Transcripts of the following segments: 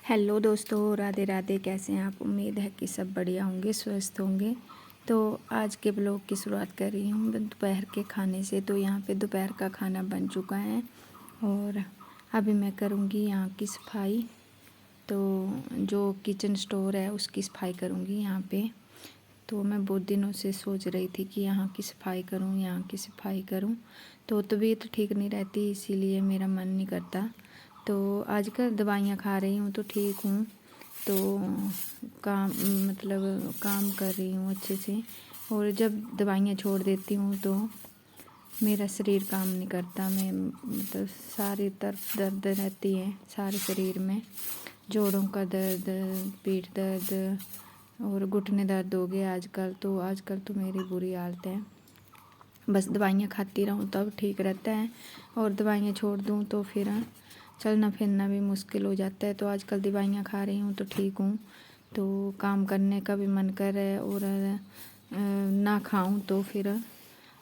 Hello दोस्तों, राधे राधे। कैसे हैं आप? उम्मीद है कि सब बढ़िया होंगे, स्वस्थ होंगे। तो आज के ब्लॉग की शुरुआत कर रही हूँ दोपहर के खाने से। तो यहाँ पे दोपहर का खाना बन चुका है और अभी मैं करूँगी यहाँ की सफाई। तो जो किचन स्टोर है उसकी सफाई करूँगी यहाँ पे। तो मैं बहुत दिनों से सोच रही थी कि यहाँ की सफाई करूँ, यहाँ की सफाई करूँ। तो तबीयत ठीक नहीं रहती, इसीलिए मेरा मन नहीं करता। तो आजकल दवाइयाँ खा रही हूँ तो ठीक हूँ। तो काम मतलब काम कर रही हूँ अच्छे से। और जब दवाइयाँ छोड़ देती हूँ तो मेरा शरीर काम नहीं करता। मैं मतलब सारी तरफ दर्द रहती है, सारे शरीर में। जोड़ों का दर्द, पीठ दर्द और घुटने दर्द हो गए आजकल तो मेरी बुरी हालत है। बस दवाइयाँ खाती रहूँ तब ठीक रहता है, और दवाइयाँ छोड़ दूँ तो फिर चलना फिरना भी मुश्किल हो जाता है। तो आजकल दवाइयाँ खा रही हूँ तो ठीक हूँ। तो काम करने का भी मन कर रहा है, और ना खाऊँ तो फिर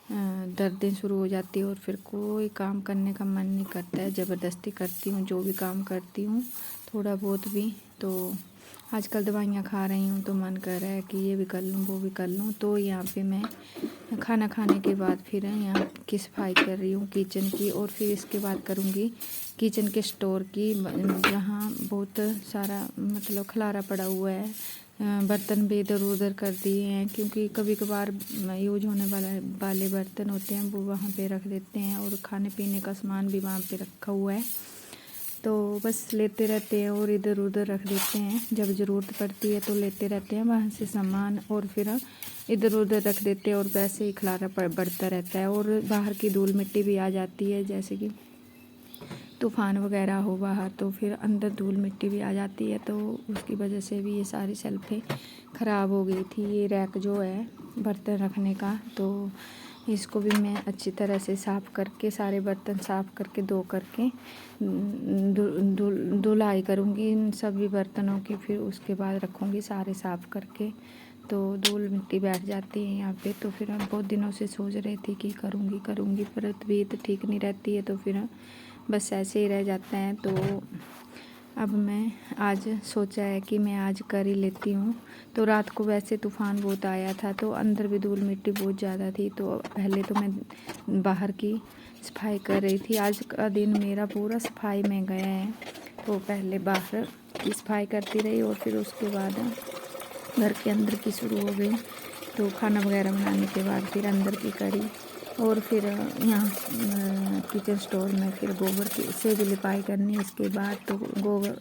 दर्दें शुरू हो जाती है और फिर कोई काम करने का मन नहीं करता है। ज़बरदस्ती करती हूँ जो भी काम करती हूँ, थोड़ा बहुत भी। तो आजकल दवाइयाँ खा रही हूँ तो मन कर रहा है कि ये भी कर लूँ, वो भी कर लूँ। तो यहाँ पे मैं खाना खाने के बाद फिर यहाँ की सफाई कर रही हूँ किचन की, और फिर इसके बाद करूँगी किचन के स्टोर की, जहाँ बहुत सारा मतलब खलारा पड़ा हुआ है। बर्तन भी इधर उधर कर दिए हैं, क्योंकि कभी कभार यूज होने वाले बर्तन होते हैं वो वहाँ पे रख देते हैं, और खाने पीने का सामान भी वहाँ पे रखा हुआ है। तो बस लेते रहते हैं और इधर उधर रख देते हैं। जब ज़रूरत पड़ती है तो लेते रहते हैं वहाँ से सामान, और फिर इधर उधर रख देते हैं, और वैसे ही खलारा बढ़ता रहता है। और बाहर की धूल मिट्टी भी आ जाती है, जैसे कि तूफ़ान वगैरह हो बाहर, तो फिर अंदर धूल मिट्टी भी आ जाती है। तो उसकी वजह से भी ये सारी शेल्फें ख़राब हो गई थी। ये रैक जो है बर्तन रखने का, तो इसको भी मैं अच्छी तरह से साफ़ करके, सारे बर्तन साफ़ करके धो करके धुलाई करूँगी इन सभी बर्तनों की। फिर उसके बाद रखूँगी सारे साफ़ करके। तो धूल मिट्टी बैठ जाती है यहाँ पे। तो फिर हम बहुत दिनों से सोच रही थी कि करूँगी, पर तबीयत ठीक नहीं रहती है तो फिर बस ऐसे ही रह जाता है। तो अब मैं आज सोचा है कि मैं आज कर ही लेती हूँ। तो रात को वैसे तूफ़ान बहुत आया था, तो अंदर भी धूल मिट्टी बहुत ज़्यादा थी। तो पहले तो मैं बाहर की सफाई कर रही थी। आज का दिन मेरा पूरा सफाई में गया है। तो पहले बाहर की सफाई करती रही, और फिर उसके बाद घर के अंदर की शुरू हो गई। तो खाना वगैरह बनाने के बाद फिर अंदर की करी, और फिर यहाँ किचन स्टोर में फिर गोबर की से भी लिपाई करनी है इसके बाद। तो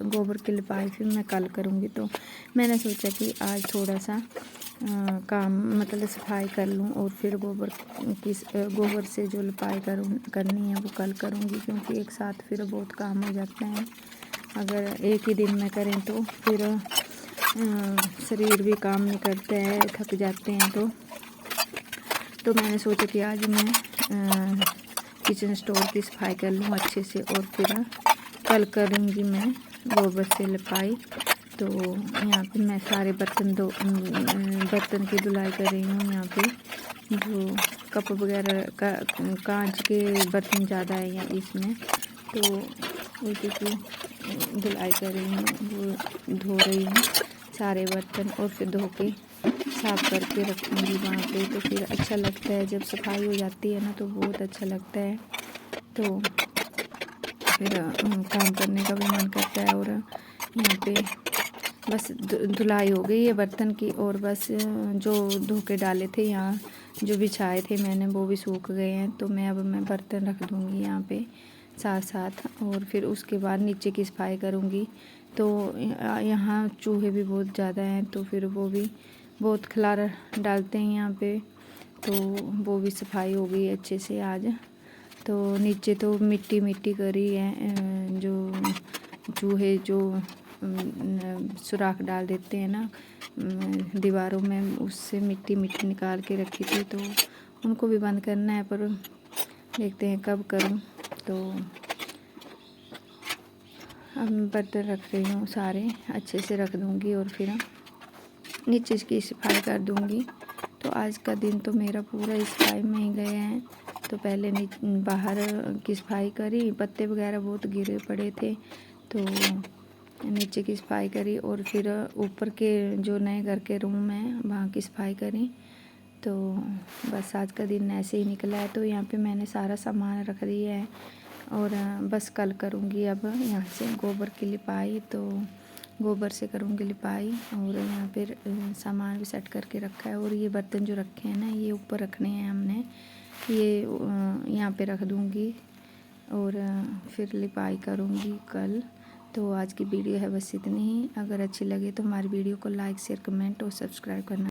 गोबर की लिपाई फिर मैं कल करूँगी। तो मैंने सोचा कि आज थोड़ा सा काम मतलब सफाई कर लूँ, और फिर गोबर से जो लिपाई करनी है वो कल करूँगी, क्योंकि एक साथ फिर बहुत काम हो जाता है। अगर एक ही दिन में करें तो फिर शरीर भी काम नहीं करते हैं, थक जाते हैं। तो मैंने सोचा कि आज मैं किचन स्टोर की सफाई कर लूँ अच्छे से, और फिर कल करूँगी मैं गोबर से लिपाई। तो यहाँ पे मैं सारे बर्तन की धुलाई कर रही हूँ। यहाँ पे जो कप वगैरह का कांच के बर्तन ज़्यादा है यहाँ इसमें, तो उसी की धुलाई कर रही हूँ, वो धो रही हूँ सारे बर्तन, और फिर धो के साफ़ करके रखूँगी वहाँ पे। तो फिर अच्छा लगता है जब सफाई हो जाती है ना, तो बहुत अच्छा लगता है। तो फिर काम करने का भी मन करता है। और यहाँ पे बस धुलाई हो गई है बर्तन की, और बस जो धो के डाले थे यहाँ, जो बिछाए थे मैंने, वो भी सूख गए हैं। तो मैं बर्तन रख दूँगी यहाँ पे साथ साथ, और फिर उसके बाद नीचे की सफाई करूँगी। तो यहाँ चूहे भी बहुत ज़्यादा हैं, तो फिर वो भी बहुत खलारा डालते हैं यहाँ पे। तो वो भी सफाई हो गई अच्छे से आज। तो नीचे तो मिट्टी मिट्टी करी है, जो चूहे जो सुराख डाल देते हैं ना दीवारों में, उससे मिट्टी मिट्टी निकाल के रखी थी। तो उनको भी बंद करना है, पर देखते हैं कब करूं। तो अब मैं बर्तन रख रही हूँ, सारे अच्छे से रख दूँगी, और फिर नीचे की सफाई कर दूँगी। तो आज का दिन तो मेरा पूरा इस सफाई में ही गया है। तो पहले बाहर की सफाई करी, पत्ते वगैरह बहुत गिरे पड़े थे, तो नीचे की सफाई करी और फिर ऊपर के जो नए घर के रूम हैं वहाँ की सफाई करी। तो बस आज का दिन ऐसे ही निकला है। तो यहाँ पे मैंने सारा सामान रख दिया है और बस कल करूँगी अब यहाँ से गोबर की लिपाई। तो गोबर से करूँगी लिपाई और यहाँ पे सामान भी सेट करके रखा है। और ये बर्तन जो रखे हैं ना, ये ऊपर रखने हैं हमने, ये यहाँ पे रख दूँगी और फिर लिपाई करूँगी कल। तो आज की वीडियो है बस इतनी ही। अगर अच्छी लगे तो हमारी वीडियो को लाइक शेयर कमेंट और सब्सक्राइब करना।